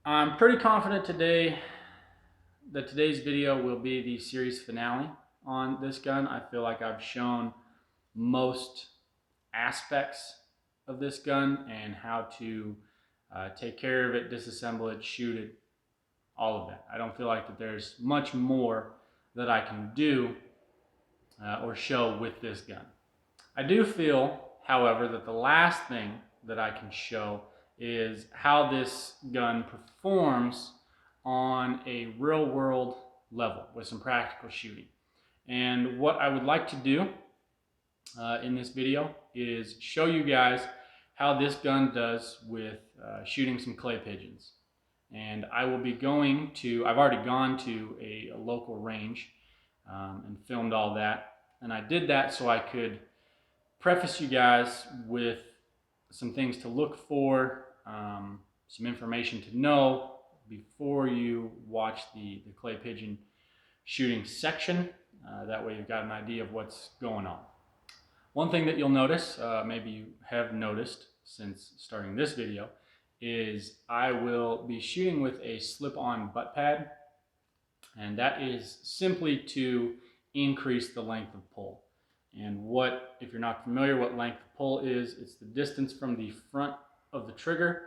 I'm pretty confident today that today's video will be the series finale on this gun. I feel like I've shown most aspects of this gun and how to take care of it, disassemble it, shoot it, all of that. I don't feel like that there's much more that I can do or show with this gun. I do feel, however, that the last thing that I can show is how this gun performs on a real world level with some practical shooting. And what I would like to do in this video is show you guys how this gun does with shooting some clay pigeons. And I will be going to, I've already gone to a local range and filmed all that. And I did that so I could preface you guys with some things to look for, some information to know before you watch the clay pigeon shooting section. That way you've got an idea of what's going on. One thing that you'll notice, maybe you have noticed since starting this video, is I will be shooting with a slip-on butt pad, and that is simply to increase the length of pull. And what, if you're not familiar what length of pull is, it's the distance from the front of the trigger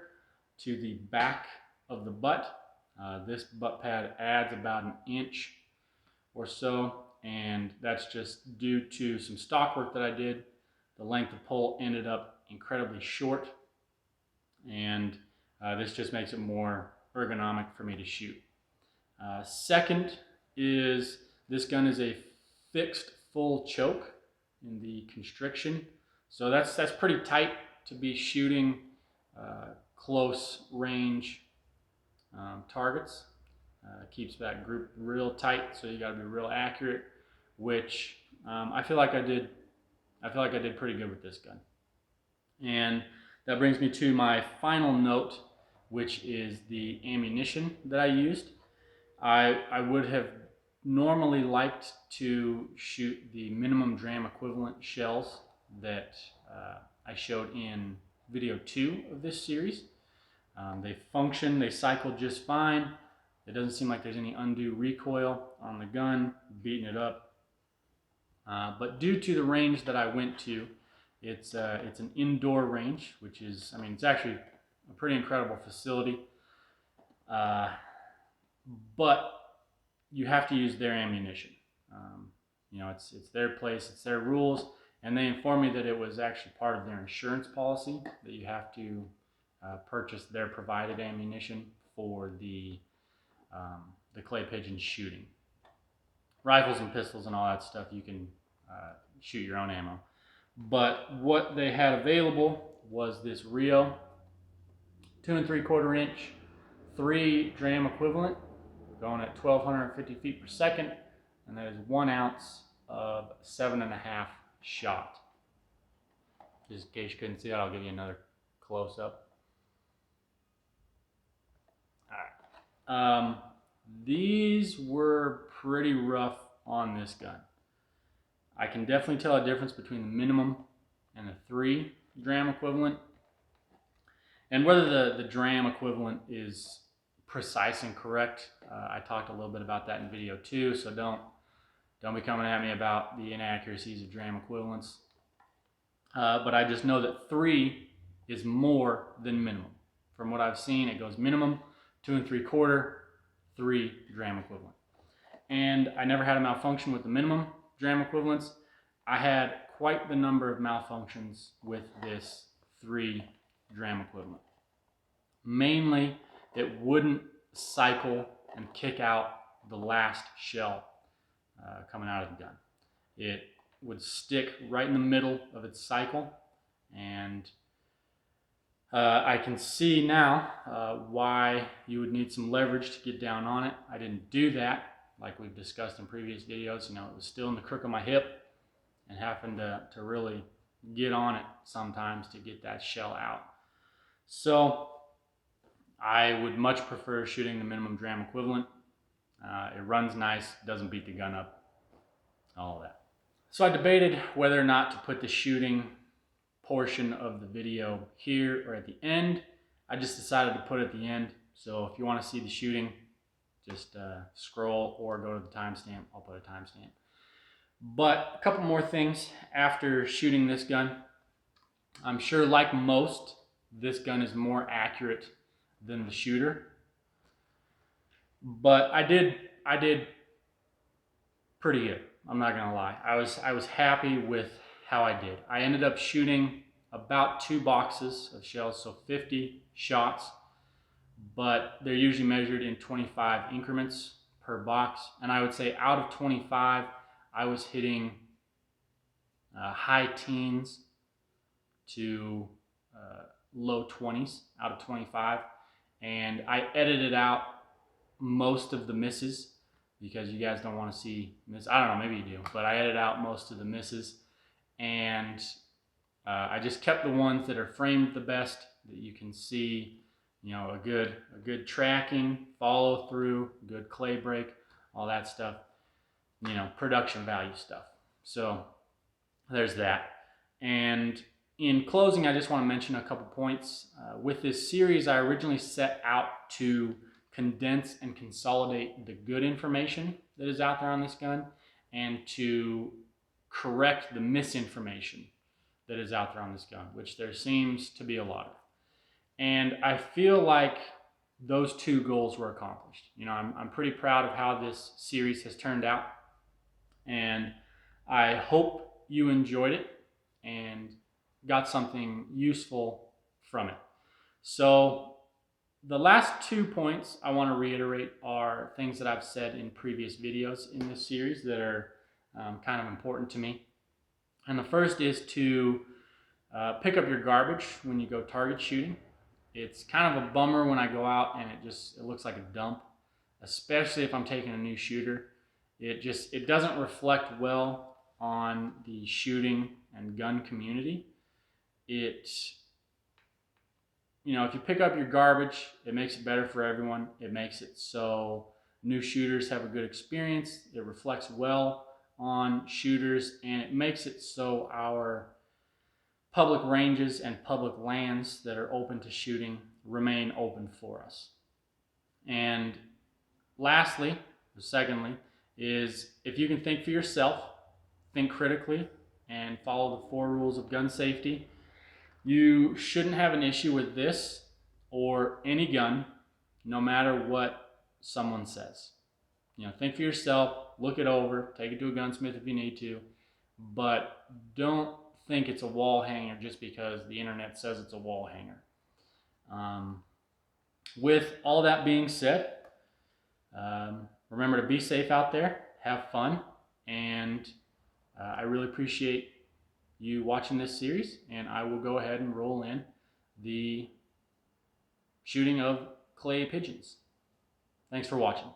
to the back of the butt. This butt pad adds about an inch or so, and that's just due to some stock work that I did. The length of pull ended up incredibly short, and this just makes it more ergonomic for me to shoot. Second is this gun is a fixed full choke in the constriction, so that's pretty tight to be shooting close range targets. Keeps that group real tight, so you got to be real accurate, which I feel like I did pretty good with this gun. And that brings me to my final note, which is the ammunition that I used. I would have normally liked to shoot the minimum dram equivalent shells that I showed in video 2 of this series. They function, they cycle just fine. It doesn't seem like there's any undue recoil on the gun, beating it up. But due to the range that I went to, it's an indoor range, which is, I mean, it's actually a pretty incredible facility. But you have to use their ammunition. You know, it's their place, it's their rules, and they informed me that it was actually part of their insurance policy that you have to purchase their provided ammunition for the clay pigeon shooting. Rifles and pistols and all that stuff, you can shoot your own ammo. But what they had available was this Rio 2 3/4 inch 3 dram equivalent, going at 1,250 feet per second, and that is 1 ounce of 7.5 shot. Just in case you couldn't see that, I'll give you another close up. All right. These were pretty rough on this gun. I can definitely tell a difference between the minimum and the 3 dram equivalent. And whether the dram equivalent is precise and correct, I talked a little bit about that in video 2, so don't be coming at me about the inaccuracies of dram equivalents. But I just know that 3 is more than minimum. From what I've seen, it goes minimum, 2 3/4, 3 dram equivalent. And I never had a malfunction with the minimum dram equivalents. I had quite the number of malfunctions with this 3 dram equivalent. Mainly, it wouldn't cycle and kick out the last shell coming out of the gun. It would stick right in the middle of its cycle, and I can see now why you would need some leverage to get down on it. I didn't do that like we've discussed in previous videos. You know, it was still in the crook of my hip and having to really get on it sometimes to get that shell out. So I would much prefer shooting the minimum dram equivalent. It runs nice, doesn't beat the gun up, all of that. So I debated whether or not to put the shooting portion of the video here or at the end. I just decided to put it at the end So if you want to see the shooting, just scroll or go to the timestamp. I'll put a timestamp. But a couple more things after shooting this gun. I'm sure, like most, this gun is more accurate than the shooter. But I did pretty good. I'm not gonna lie. I was happy with how I did. I ended up shooting about 2 boxes of shells, so 50 shots, but they're usually measured in 25 increments per box. And I would say out of 25, I was hitting high teens to low 20s out of 25. And I edited out most of the misses because you guys don't want to see miss. I don't know, maybe you do, but I edited out most of the misses, and I just kept the ones that are framed the best, that you can see, you know, a good tracking, follow through, good clay break, all that stuff, you know, production value stuff. So there's that. And in closing, I just want to mention a couple points. With this series, I originally set out to condense and consolidate the good information that is out there on this gun, and to correct the misinformation that is out there on this gun, which there seems to be a lot of. And I feel like those 2 goals were accomplished. You know, I'm pretty proud of how this series has turned out, and I hope you enjoyed it and got something useful from it. So the last 2 points I want to reiterate are things that I've said in previous videos in this series that are kind of important to me. And the first is to pick up your garbage when you go target shooting. It's kind of a bummer when I go out and it looks like a dump, especially if I'm taking a new shooter. It doesn't reflect well on the shooting and gun community. You know, if you pick up your garbage, it makes it better for everyone. It makes it so new shooters have a good experience. It reflects well on shooters, and it makes it so our public ranges and public lands that are open to shooting remain open for us. And lastly, or secondly, is if you can think for yourself, think critically, and follow the 4 rules of gun safety, you shouldn't have an issue with this or any gun, no matter what someone says. You know, think for yourself, look it over, take it to a gunsmith if you need to, but don't think it's a wall hanger just because the internet says it's a wall hanger. With all that being said, remember to be safe out there, have fun, and I really appreciate you watching this series, and I will go ahead and roll in the shooting of clay pigeons. Thanks for watching.